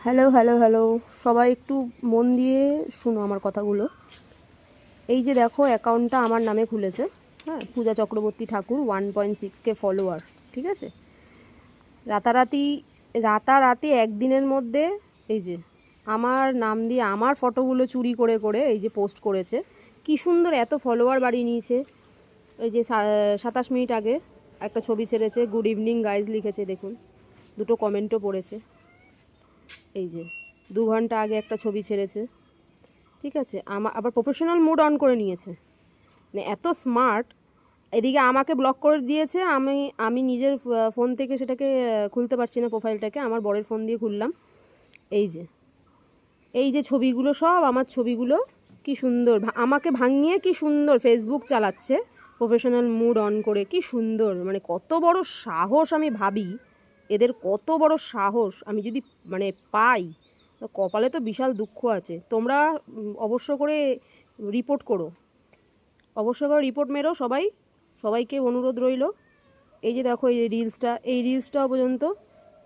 Hello hello hello, সবাই একটু মন দিয়ে শুনো আমার কথাগুলো। এই যে দেখো, অ্যাকাউন্টটা আমার নামে খুলেছে। হ্যাঁ, পূজা চক্রবর্তী ঠাকুর, 1.6K ফলোয়ার। ঠিক আছে, রাতারাতি রাতারাতি একদিনের মধ্যে এই যে আমার নাম দিয়ে আমার ফটোগুলো চুরি করে করে এই যে পোস্ট করেছে। কি সুন্দর এত ফলোয়ার বাড়িয়ে নিয়েছে। এই যে 27 মিনিট আগে একটা ছবি ছেড়েছে, গুড ইভিনিং গাইজ লিখেছে, দেখুন, দুটো কমেন্টও পড়েছে। এই যে 2 ঘন্টা আগে একটা ছবি ছেড়েছে। ঠিক আছে, আবার প্রফেশনাল মুড অন করে নিয়েছে, মানে এত স্মার্ট। এদিকে আমাকে ব্লক করে দিয়েছে, আমি আমি নিজের ফোন থেকে সেটাকে খুলতে পারছি না, প্রোফাইলটাকে আমার বরের ফোন দিয়ে খুললাম। এই যে এই যে ছবিগুলো সব আমার ছবিগুলো, কি সুন্দর আমাকে ভাঙিয়ে কি সুন্দর ফেসবুক চালাচ্ছে প্রফেশনাল মুড অন করে, কি সুন্দর। মানে কত বড় সাহস, আমি ভাবি এদের কত বড় সাহস। আমি যদি মানে পাই, তো কপালে তো বিশাল দুঃখ আছে। তোমরা অবশ্য করে রিপোর্ট করো, অবশ্য করে রিপোর্ট মেরো সবাই, সবাইকে অনুরোধ রইল। এই যে দেখো, এই রিলসটাও পর্যন্ত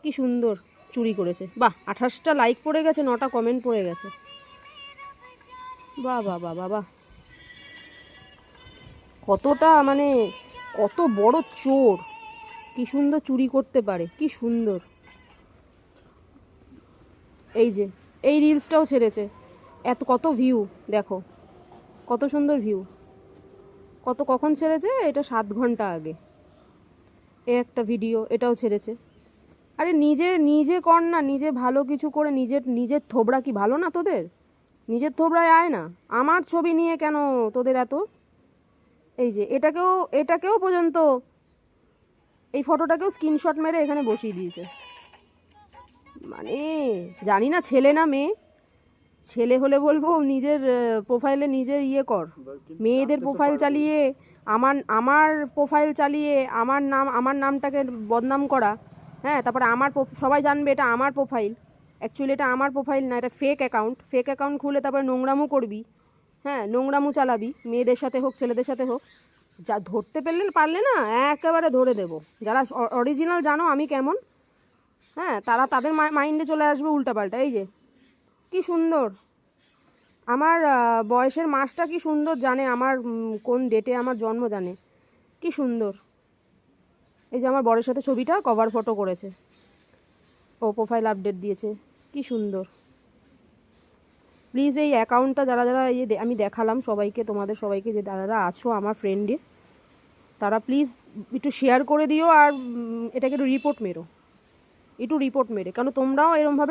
কি সুন্দর চুরি করেছে। বাহ, 28টা লাইক পড়ে গেছে, 9টা কমেন্ট পড়ে গেছে। বাহ বাহ বাহ বাহ বাহ, কতটা মানে কত বড় চোর, কি সুন্দর চুরি করতে পারে, কি সুন্দর। এই যে এই রিলসটাও ছেড়েছে, কত ভিউ দেখো, কত সুন্দর ভিউ। কখন ছেড়েছে এটা? 7 ঘন্টা আগে এ একটা ভিডিও, এটাও ছেড়েছে। আরে নিজে কর না, নিজে ভালো কিছু করে, নিজের থোবড়া কি ভালো না তোদের? নিজের থোবড়ায় আয় না, আমার ছবি নিয়ে কেন তোদের এত? এই যে এটাকেও পর্যন্ত, এই ফটোটাকেও স্ক্রিনশট মেরে এখানে বসিয়ে দিয়েছে। মানে জানি না ছেলে না মেয়ে। ছেলে হলে বলবো নিজের প্রোফাইলে নিজের ইয়ে কর, মেয়েদের প্রোফাইল চালিয়ে আমার আমার প্রোফাইল চালিয়ে আমার নামটাকে বদনাম করা। হ্যাঁ, তারপরে সবাই জানবে এটা আমার প্রোফাইল। অ্যাকচুয়ালি এটা আমার প্রোফাইল না, এটা ফেক অ্যাকাউন্ট খুলে তারপরে নোংরামু করবি। হ্যাঁ, নোংরামু চালাবি, মেয়েদের সাথে হোক ছেলেদের সাথে হোক। যা ধরতে পারলে না একেবারে ধরে দেবো। যারা অরিজিনাল জানো আমি কেমন, হ্যাঁ, তাদের মাইন্ডে চলে আসবে উল্টাপাল্টা। এই যে কি সুন্দর, আমার বয়সের মাসটা কি সুন্দর জানে, আমার কোন ডেটে আমার জন্ম জানে, কি সুন্দর। এই যে আমার বরের সাথে ছবিটা কভার ফটো করেছে, ও প্রোফাইল আপডেট দিয়েছে, কি সুন্দর। প্লিজ এই অ্যাকাউন্টটা যারা যারা এই যে আমি দেখালাম সবাইকে, তোমাদের সবাইকে যে যারা আছো আমার ফ্রেন্ডে, তারা প্লিজ একটু শেয়ার করে দিও। আর এটাকে একটু রিপোর্ট মেরো, একটু রিপোর্ট মেরে, কেন তোমরাও এরমভাবে